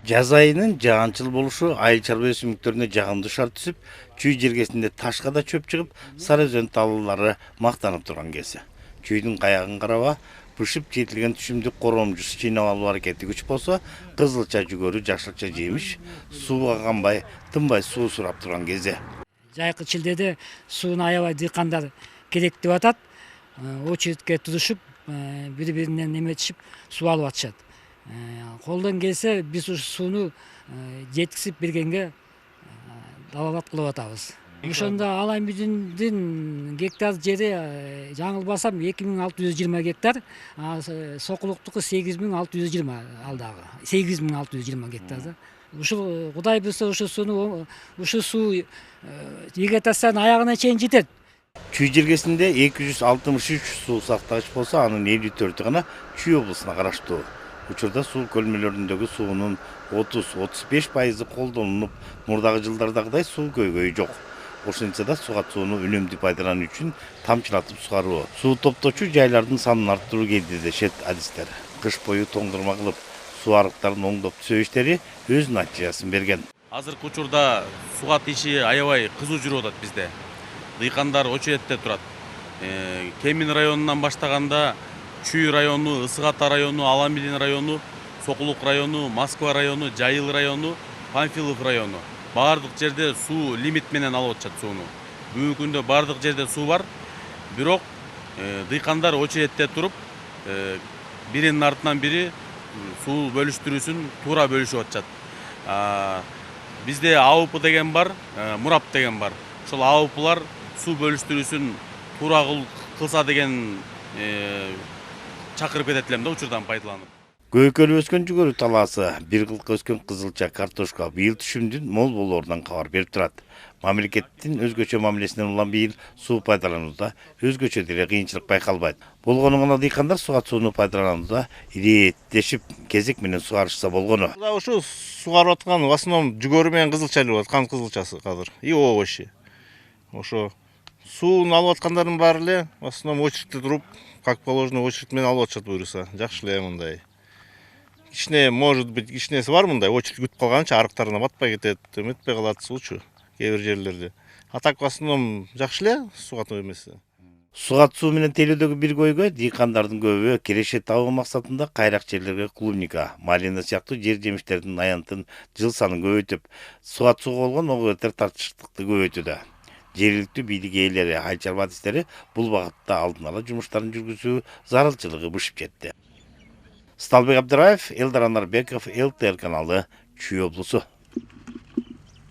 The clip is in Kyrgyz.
Jaz айынын жаганчыл болушу айыл чарба өсүмдүктөрүнө жагымдуу шарт түсүп, чүй жергесинде ташка да чөп чыгып, сары өзөн талуулары мактанып турган кези. Чүйдүн каягын караба, бышып жетилген түшүмдүк коромчусу чыйнап алуу аракети күч болсо, кызылча жүгөрү, жашылча жемиш, сууга канбай, тынбай суу сурап турган кези. Жайкы чилдеде сууну аябай дыйкандар керек деп атат. Очередке турушуп, бири-биринен эметишип суу алып атышат. Колдон келсе биз ушу сууну жеткизип бергенге далалат кылып атабыз. Ошондо Алай Мүдүндүн гектар жери жаңылбасам 2620 гектар, Сокулуктуку 8620 алдагы. 8620 гектар да. Ушул Кудай буйрса ушу сууну суу вегетациянын аягына чейин жетет. Чүй жергесинде 263 суу сактагыч болсо, анын 54-ü гана Чүй облусуна караштуу. Учурда суу көлмөлөрүндөгү суунун 30-35% колдонулуп, мурдагы жылдардагыдай суу көйгөйү жок. Ошентсе да сууну үнөмдүү пайдалануу үчүн тамчылатып сугаруу, суу топтоочу жайлардын санын арттыруу келди дешет адистер. Кыш бою тоңдурма кылып, суу арыктарын оңдоп түзөбүштери өз натыйжасын берген. Азыркы учурда сугат иши аябай кызуу жүрүп атат бизде. Дыйкандар очередте турат. Кемин районунан баштаганда Чүй району, Ысык Ата району, Аламилин району, Сокулук району, Москва району, Жайыл району, Панфилов району. Бардык жерде суу лимит менен алып атышат сууну. Бүгүнкү күндө бардык жерде суу бар. Бирок дыйкандар очередте туруп, биринин артынан бири суу бөлүштүрүүсүн туура бөлүшүп атышат. Бизде АУП деген бар, Мурап деген бар. Ошол АУПлар суу бөлүштүрүүсүн туура кылса деген чакырып кетет элем да учурдан пайдаланып. Көйкөлүп өскөн жүгөрү талаасы, бир кылка өскөн кызылча, картошка быйыл түшүмдүн мол болоорунан кабар берип турат. Мамлекеттин өзгөчө мамилесинен улам быйыл суу пайдаланууда өзгөчө деле кыйынчылык байкалбайт. Болгону гана дыйкандар сугат сууну пайдаланууда ирээттешип, кезек менен сугарышса болгону. Ушу сугарып аткан в основном жүгөрү менен кызылча эле болот, кант кызылчасы азыр. И овощи. Ошо сууну алып аткандардын баары эле в основном очередте туруп, как положено очередь менен алып атышат буюрса. Жакшы эле мындай. Кичине, может быть, кичинеси бар мындай, очередь күтүп калганча арыктарына батпай кетет, эметпей калат суучу кээ бир жерлерде. А так в основном жакшы эле сугат эмеси. Сугат суу менен тейлөөдөгү бир көйгөй дыйкандардын көбү киреше табуу максатында кайрак жерлерге клубника, малина сыяктуу жер жемиштердин аянтын жыл санын көбөйтүп, сугат сууга болгон ого-бетер тартыштыкты көбөйтүүдө. Жергиликтүү бийлик ээлери, айыл чарба адистери бул багытта алдын ала жумуштарын жүргүзүү зарылчылыгы бышып жетти. Сталбек Абдыраев, Элдар Анарбеков, ЛТР каналы, Чүй облусу.